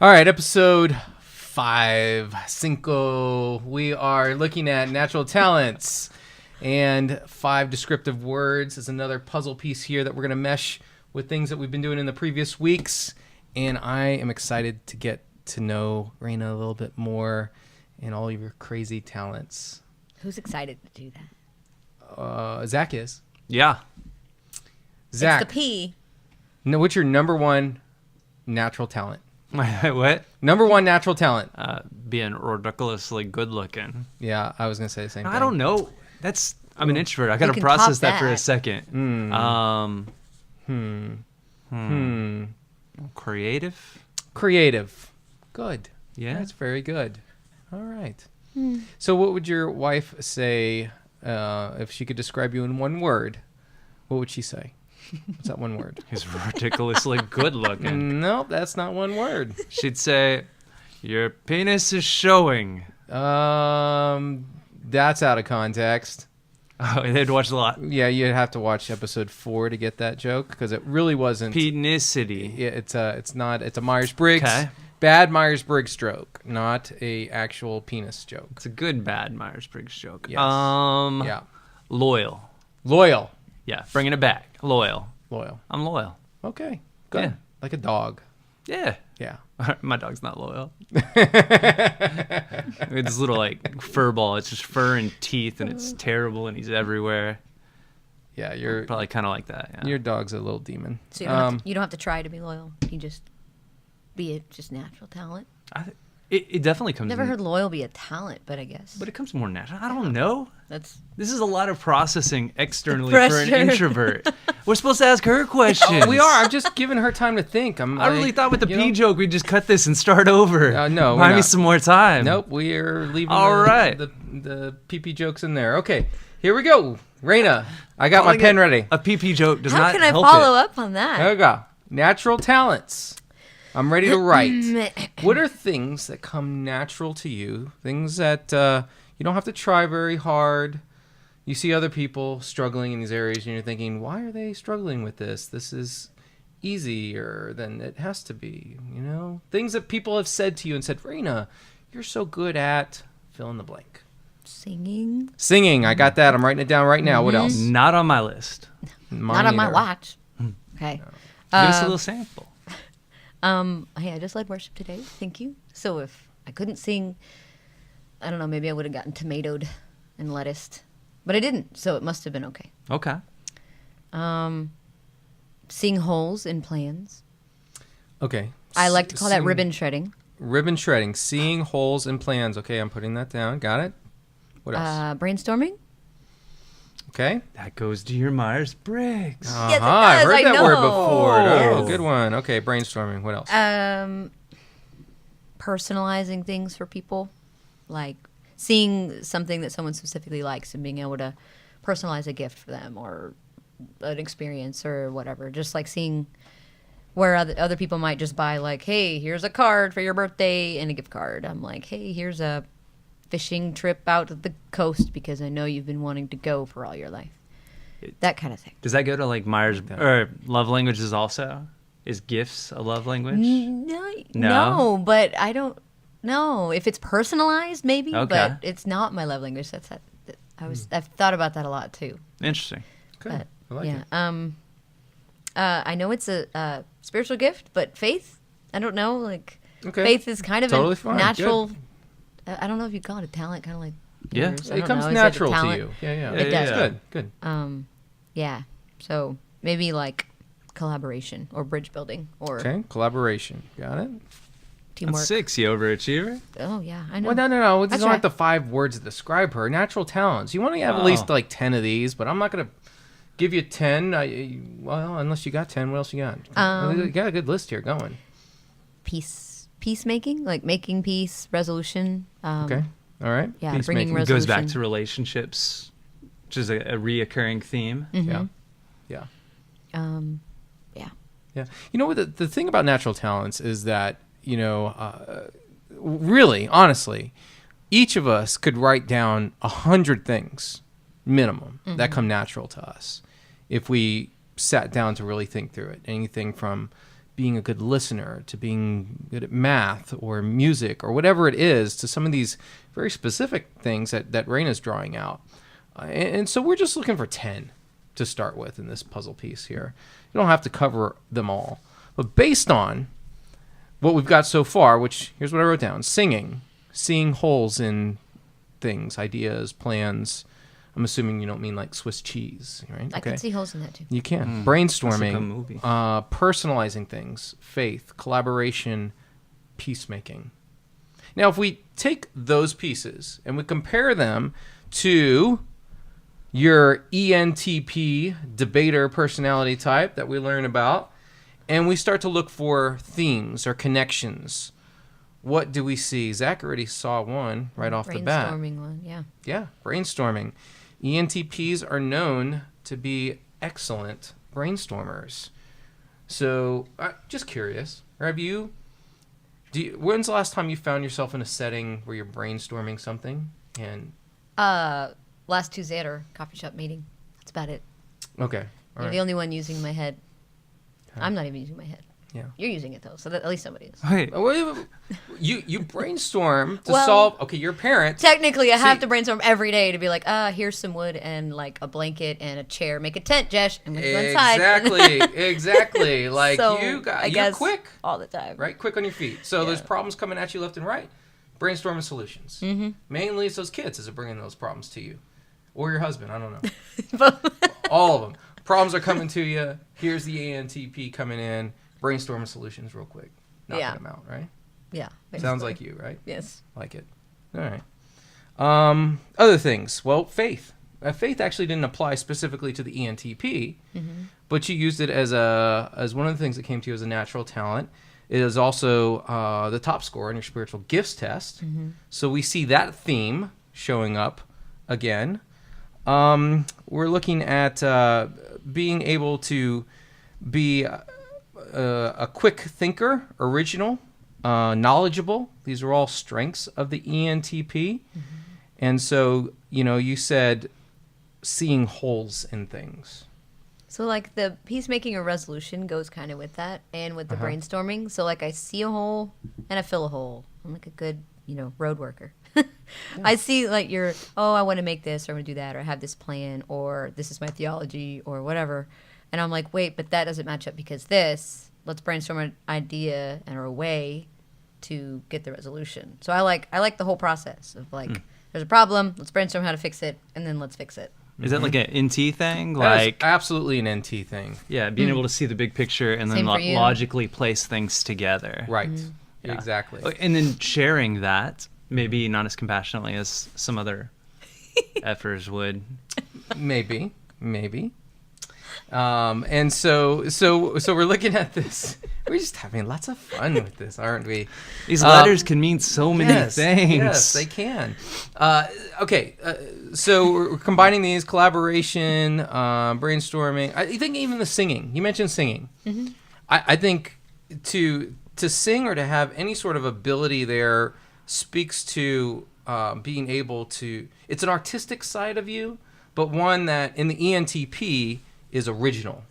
All right, episode 5, Cinco. We are looking at natural talents and 5 descriptive words. Is another puzzle piece here that we're going to mesh with things that we've been doing in the previous weeks. And I am excited to get to know Rayna a little bit more and all of your crazy talents. Who's excited to do that? Zach is. Yeah. Zach. It's the P. No, what's your number one natural talent? What? Number one natural talent. Being ridiculously good looking. Yeah, I was going to say the same thing. I don't know. I'm an introvert. I got to can process top that for a that. second. Creative? Creative. Good. Yeah. That's very good. All right. So what would your wife say if she could describe you in one word? What would she say? What's that one word? He's ridiculously good looking. Nope, that's not one word. She'd say, your penis is showing. That's out of context. Oh, they'd watch a lot. Yeah, you'd have to watch episode 4 to get that joke because it really wasn't. Penicity. Yeah, it's a Myers-Briggs. Okay. Bad Myers-Briggs joke, not a actual penis joke. It's a good, bad Myers-Briggs joke. Yes. Yeah. Loyal. Loyal. Yeah, bringing it back. Loyal. I'm loyal. Okay, good. Yeah. Like a dog. Yeah. Yeah. My dog's not loyal. With this little fur ball. It's just fur and teeth, and it's terrible, and he's everywhere. Yeah, you're Probably kind of like that. Yeah. your dog's a little demon. So you don't have to try to be loyal. You just be a just natural talent. It definitely comes. Never heard loyal be a talent, but I guess But it comes more natural. I don't know. that's This is a lot of processing externally for an Pressure. introvert. We're supposed to ask her questions. We are. I'm just giving her time to think. I really thought with the P joke we'd just cut this and start over. No, we're Buy me not. some more time. Nope, we are leaving All right. the PP jokes in there. Okay, here we go. Rayna, I got my pen ready. A PP joke does how not can I help follow it. up on that? There we go. Natural talents. I'm ready to write. What are things that come natural to you? Things that you don't have to try very hard. You see other people struggling in these areas, and you're thinking, why are they struggling with this? This is easier than it has to be. You know, things that people have said to you and said, Rayna, you're so good at fill in the blank. Singing. Singing. I got that. I'm writing it down right now. What else? Not on my list. Not on my either. watch. Okay. Give us a little sample. Hey, I just led worship today. Thank you. So if I couldn't sing, I don't know, maybe I would have gotten tomatoed and lettuced. But I didn't, so it must have been okay. Okay. Seeing holes in plans. Okay. I like to call that Sing- ribbon shredding. Ribbon shredding. Seeing holes in plans. Okay, I'm putting that down. Got it. What else? Brainstorming. Okay. That goes to your Myers-Briggs. Yes, it I've does. heard I that word know. before. Oh, Yes. good one. Okay, brainstorming. What else? Personalizing things for people. Like seeing something that someone specifically likes and being able to personalize a gift for them or an experience or whatever. Just like seeing where other people might just buy like, hey, here's a card for your birthday and a gift card. I'm like, hey, here's a fishing trip out to the coast because I know you've been wanting to go for all your life. That kind of thing. Does that go to Myers or love languages also? Is gifts a love language? No, but I don't know if it's personalized, maybe. Okay. But it's not my love language. I've thought about that a lot too. Interesting. Good. I like yeah. it. I know it's a spiritual gift, but faith, I don't know. Like Okay. faith is kind of Totally a fine. natural. Good. I don't know if you call it a talent, kind of like Yeah. yours. I It don't comes know. Is it a natural to talent? you. Yeah. It does. Yeah. Good. Yeah. So maybe like collaboration or bridge building or Okay. Collaboration. Got it. teamwork. That's 6, you overachiever. Oh yeah, I know. Well, no. These That's aren't right. the 5 words that describe her. Natural talents. You want to have at least 10 of these, but I'm not going to give you 10. Well, unless you got 10, what else you got? You got a good list here going. Peacemaking, like making peace, resolution. Okay. All right. Yeah, Peacemaking. bringing It goes back resolution. to relationships, which is a reoccurring theme. Yeah. Yeah. Yeah. You know what? The thing about natural talents is that, really, honestly, each of us could write down 100 things minimum that come natural to us if we sat down to really think through it. Anything from being a good listener, to being good at math or music or whatever it is, to some of these very specific things that Rayna's drawing out. And so we're just looking for 10 to start with in this puzzle piece here. You don't have to cover them all. But based on what we've got so far, which here's what I wrote down: singing, seeing holes in things, ideas, plans. I'm assuming you don't mean like Swiss cheese, right? I can see holes in that too. You can. That's Brainstorming, a movie. personalizing things, faith, collaboration, peacemaking. Now, if we take those pieces and we compare them to your ENTP debater personality type that we learn about, and we start to look for themes or connections, what do we see? Zach already saw one right off the bat. Brainstorming one, yeah. Yeah, brainstorming. ENTPs are known to be excellent brainstormers. So, just curious, when's the last time you found yourself in a setting where you're brainstorming something? And Last Tuesday at our coffee shop meeting. That's about it. okay, all You're right. the only one using my head. Okay. I'm not even using my head. Yeah. You're using it though, so that at least somebody is. Wait, You brainstorm to Well, solve. Okay, you're a parent. Technically, I have See- to brainstorm every day to be like, here's some wood and like a blanket and a chair. Make a tent, Jesh, and we can go inside. Exactly. Like So, you're guess quick, all the time. right? Quick on your feet. So there's Yeah. problems coming at you left and right. Brainstorming solutions. Mm-hmm. Mainly it's those kids that are bringing those problems to you, or your husband. I don't know. All of them. Problems are coming to you. Here's the ANTP coming in. Brainstorming solutions real quick. Knocking Yeah. them out, right? Yeah. Sounds basically. like you, right? Yes. Like it. All right. Other things. Well, faith. Faith actually didn't apply specifically to the ENTP, but you used it as one of the things that came to you as a natural talent. It is also the top score in your spiritual gifts test. So we see that theme showing up again. We're looking at being able to be a quick thinker, original, knowledgeable. These are all strengths of the ENTP. And so, you said seeing holes in things. So like the peacemaking or resolution goes kind of with that and with the brainstorming. So like I see a hole and I fill a hole. I'm like a good, road worker. I see like I want to make this or I want to do that or I have this plan or this is my theology or whatever. And I'm like, wait, but that doesn't match up because this. Let's brainstorm an idea or a way to get the resolution. So I like the whole process of like, there's a problem, let's brainstorm how to fix it, and then let's fix it. is that like an NT thing? That is Like, absolutely an NT thing. yeah, being able to see the big picture and then Same for you. logically place things together. Right. Yeah. Exactly. And then sharing that, maybe not as compassionately as some other effers would. Maybe. And so we're looking at this. We're just having lots of fun with this, aren't we? These letters can mean so many things. Yes, they can. Okay, so we're combining these: collaboration, brainstorming. I think even the singing. You mentioned singing. I think to sing or to have any sort of ability there speaks to being able to. It's an artistic side of you, but one that in the ENTP is original.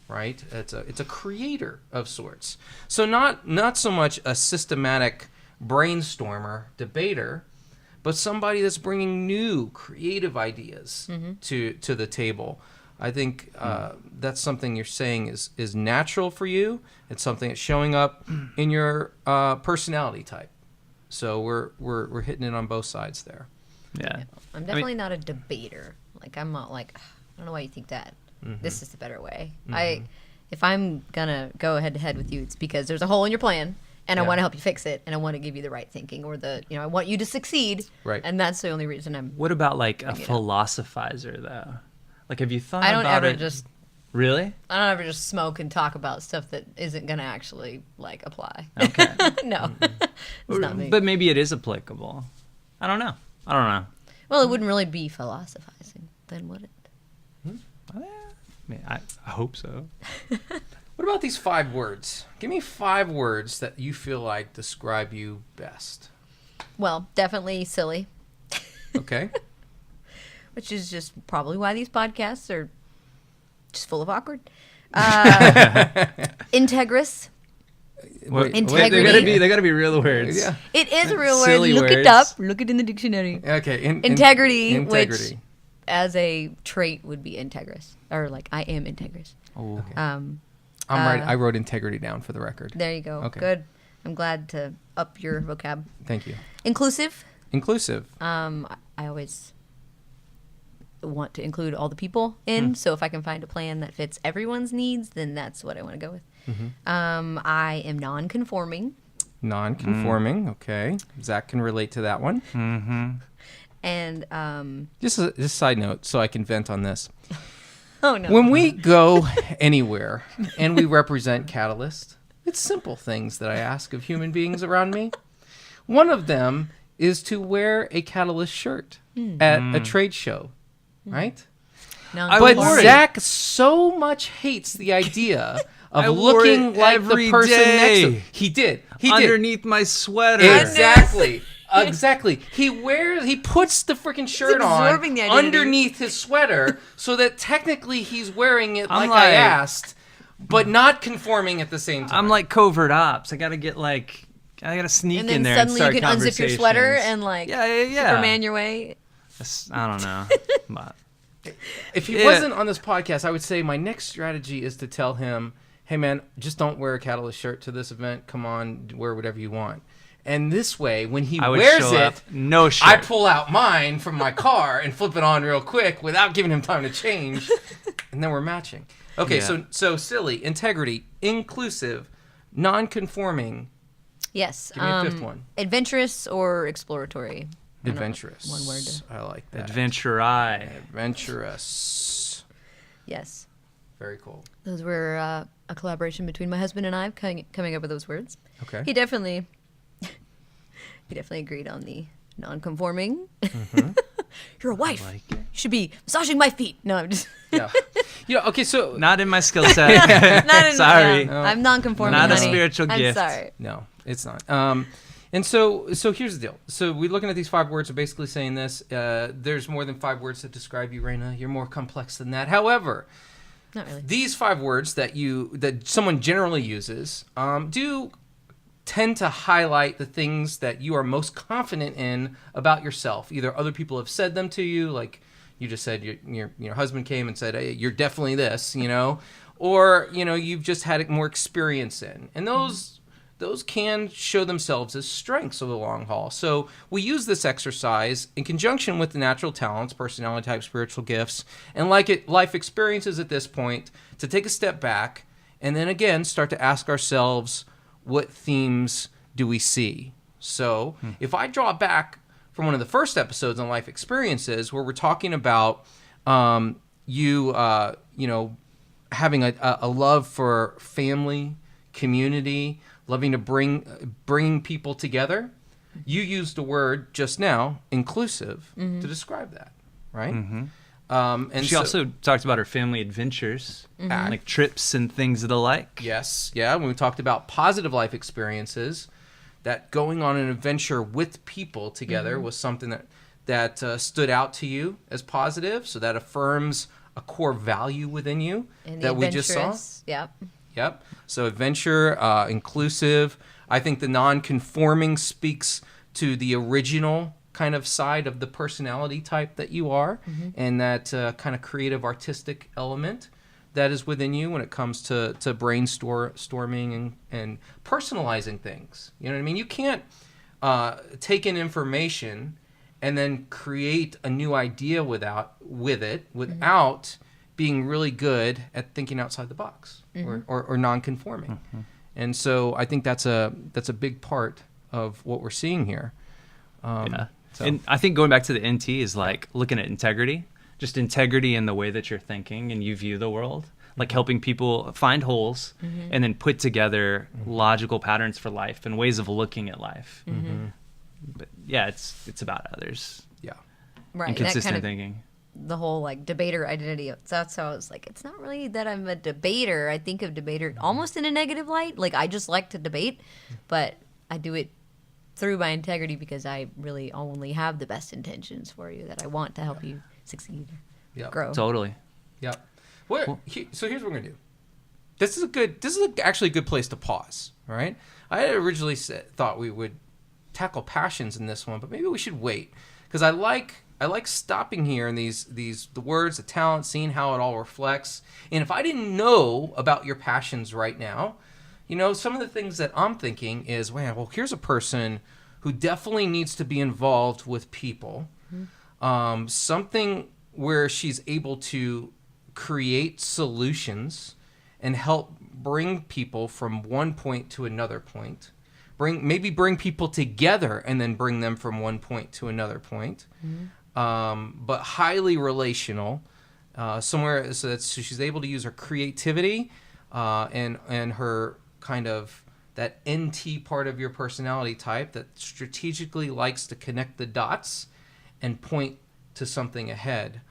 Right? It's a creator of sorts. So not so much a systematic brainstormer, debater, but somebody that's bringing new creative ideas to the table. I think that's something you're saying is natural for you. It's something that's showing up in your personality type. So we're hitting it on both sides there. Yeah. I'm definitely not a debater. Like I'm not like, I don't know why you think that. This is the better way. If I'm gonna go head to head with you, it's because there's a hole in your plan, and I want to help you fix it, and I want to give you the right thinking, or I want you to succeed. Right. And that's the only reason I'm. What about like a philosophizer though? Like, have you thought I don't about ever it? just. Really? I don't ever just smoke and talk about stuff that isn't gonna actually like apply. Okay. No, it's not me. But maybe it is applicable. I don't know. Well, it wouldn't really be philosophizing, then, would it? I hope so. What about these 5 words? Give me 5 words that you feel like describe you best. Well, definitely silly, Okay. which is just probably why these podcasts are just full of awkward. Integrous, Integrity. They gotta be real words. Yeah. It is a real word. Silly Look it words. up. Look it in the dictionary. Okay. Integrity, Integrity. which as a trait would be integrous, or like I am integrous. Oh. Okay. I'm right. I wrote integrity down for the record. There you go. Okay. Good. I'm glad to up your vocab. Thank you. Inclusive. Inclusive. I always want to include all the people in. So if I can find a plan that fits everyone's needs, then that's what I want to go with. I am non-conforming. Non-conforming. Okay. Zach can relate to that one. Mm-hmm. And Just a side note, so I can vent on this. oh no. When we go anywhere and we represent Catalyst, it's simple things that I ask of human beings around me. One of them is to wear a Catalyst shirt at a trade show, right? I But wore it. Zach so much hates the idea of I wore looking it like the every person next to day. him. He did. He did. Underneath my sweater. Exactly. Exactly. He puts the freaking shirt on absorbing the identity. underneath his sweater so that technically he's wearing it I'm like I like- asked, but not conforming at the same time. I'm like covert ops. I gotta sneak and then in there suddenly and you start can unzip your sweater conversations. and like yeah. Superman your way. I don't know. But If he Yeah. wasn't on this podcast, I would say my next strategy is to tell him, hey man, just don't wear a Catalyst shirt to this event. Come on, wear whatever you want. And this way, when he I would wears show it, up, no shirt. I pull out mine from my car and flip it on real quick without giving him time to change, and then we're matching. Okay, Yeah. so silly, integrity, inclusive, non-conforming, Yes. Give me a fifth one. Adventurous or exploratory. I don't know, adventurous. one word. I like that. Adventure-I. Adventurous. Yes. Very cool. Those were a collaboration between my husband and I coming up with those words. Okay. He definitely agreed on the non-conforming. You're a wife. like it. You should be massaging my feet. No, I'm just Yeah. Yeah. Okay. So Not in my skill set. not in, Sorry. yeah, I'm non-conforming. Not a honey. spiritual I'm gift. sorry. no, it's not. And so here's the deal. So we're looking at these 5 words are basically saying this. There's more than 5 words that describe you, Rayna. You're more complex than that. However, Not really. these 5 words that someone generally uses do tend to highlight the things that you are most confident in about yourself. Either other people have said them to you, like you just said your husband came and said, hey, you're definitely this, or you've just had more experience in, and those can show themselves as strengths over the long haul. So we use this exercise in conjunction with the natural talents, personality type, spiritual gifts, and life experiences at this point to take a step back and then again start to ask ourselves, what themes do we see? So if I draw back from one of the first episodes on life experiences where we're talking about having a love for family, community, loving to bringing people together. You used the word just now, inclusive, to describe that, right? Mm-hmm. And She also talked about her family adventures, like trips and things of the like. yes, yeah. When we talked about positive life experiences, that going on an adventure with people together was something that stood out to you as positive. So that affirms a core value within you And that we just saw. adventurous, Yep. Yep. So adventure, inclusive. I think the non-conforming speaks to the original kind of side of the personality type that you are, and that kind of creative artistic element that is within you when it comes to brainstorming and personalizing things. You know what I mean? You can't take in information and then create a new idea without being really good at thinking outside the box or non-conforming. And so I think that's a big part of what we're seeing here. Yeah. So- And I think going back to the NT is like looking at integrity, just integrity in the way that you're thinking and you view the world, like helping people find holes and then put together logical patterns for life and ways of looking at life. But yeah, it's about others Yeah. Right. and that consistent kind of thinking. the whole like debater identity. So that's how I was like, it's not really that I'm a debater. I think of debater almost in a negative light. Like I just like to debate, but I do it through my integrity because I really only have the best intentions for you, that I want to help you succeed, Yeah. grow. Totally. Yeah. So here's what we're gonna do. This is actually a good place to pause. All right. I had originally thought we would tackle passions in this one, but maybe we should wait, because I like stopping here in the words, the talent, seeing how it all reflects. And if I didn't know about your passions right now, some of the things that I'm thinking is, well, here's a person who definitely needs to be involved with people. Mm-hmm. Something where she's able to create solutions and help bring people from one point to another point. Bring people together and then bring them from one point to another point. Mm-hmm. But highly relational, somewhere so she's able to use her creativity and her kind of that NT part of your personality type that strategically likes to connect the dots and point to something ahead.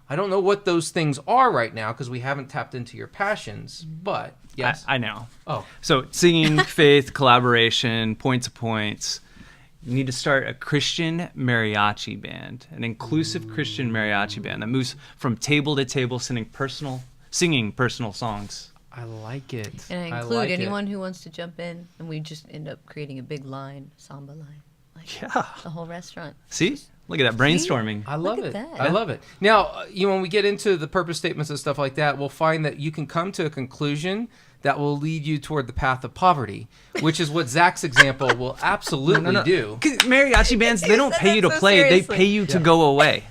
I don't know what those things are right now because we haven't tapped into your passions, but yes. I know. Oh. So singing, faith, collaboration, points of points. You need to start a Christian mariachi band, an inclusive Christian mariachi band that moves from table to table singing personal songs. I like it. And I include anyone who wants to jump in, and we just end up creating a big samba line. Yeah. The whole restaurant. See? Look at that brainstorming. I love it. I love it. Now, when we get into the purpose statements and stuff like that, we'll find that you can come to a conclusion that will lead you toward the path of poverty, which is what Zach's example will absolutely do. Because mariachi bands, they don't pay you to play. Seriously. They pay you to go away.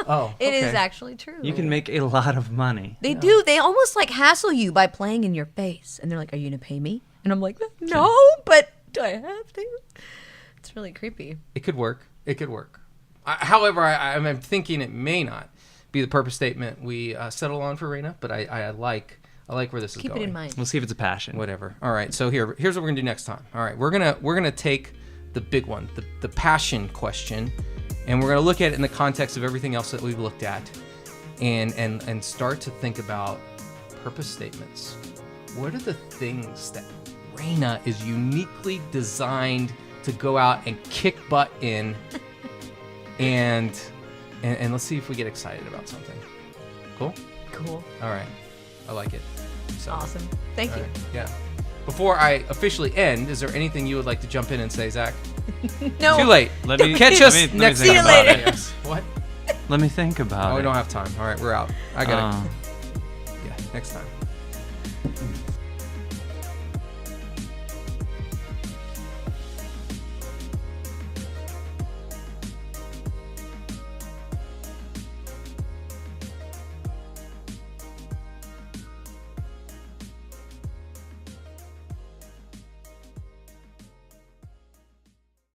Oh, It is actually true. You can make a lot of money. They do. They almost hassle you by playing in your face. And they're like, are you going to pay me? And I'm like, no, but do I have to? It's really creepy. It could work. However, I'm thinking it may not be the purpose statement we settle on for Rayna, but I like where this is going. Keep it in mind. We'll see if it's a passion. Whatever. All right. So here's what we're gonna do next time. All right. We're gonna take the big one, the passion question, and we're gonna look at it in the context of everything else that we've looked at, and start to think about purpose statements. What are the things that Rayna is uniquely designed to go out and kick butt in? And let's see if we get excited about something. Cool? Cool. All right. I like it. So, awesome. Thank you. Right. Yeah. Before I officially end, is there anything you would like to jump in and say, Zach? No. Too late. Catch us next time. See you later. Yes. What? Let me think about it. Oh, we don't have time. All right, we're out. I got it. Yeah, next time.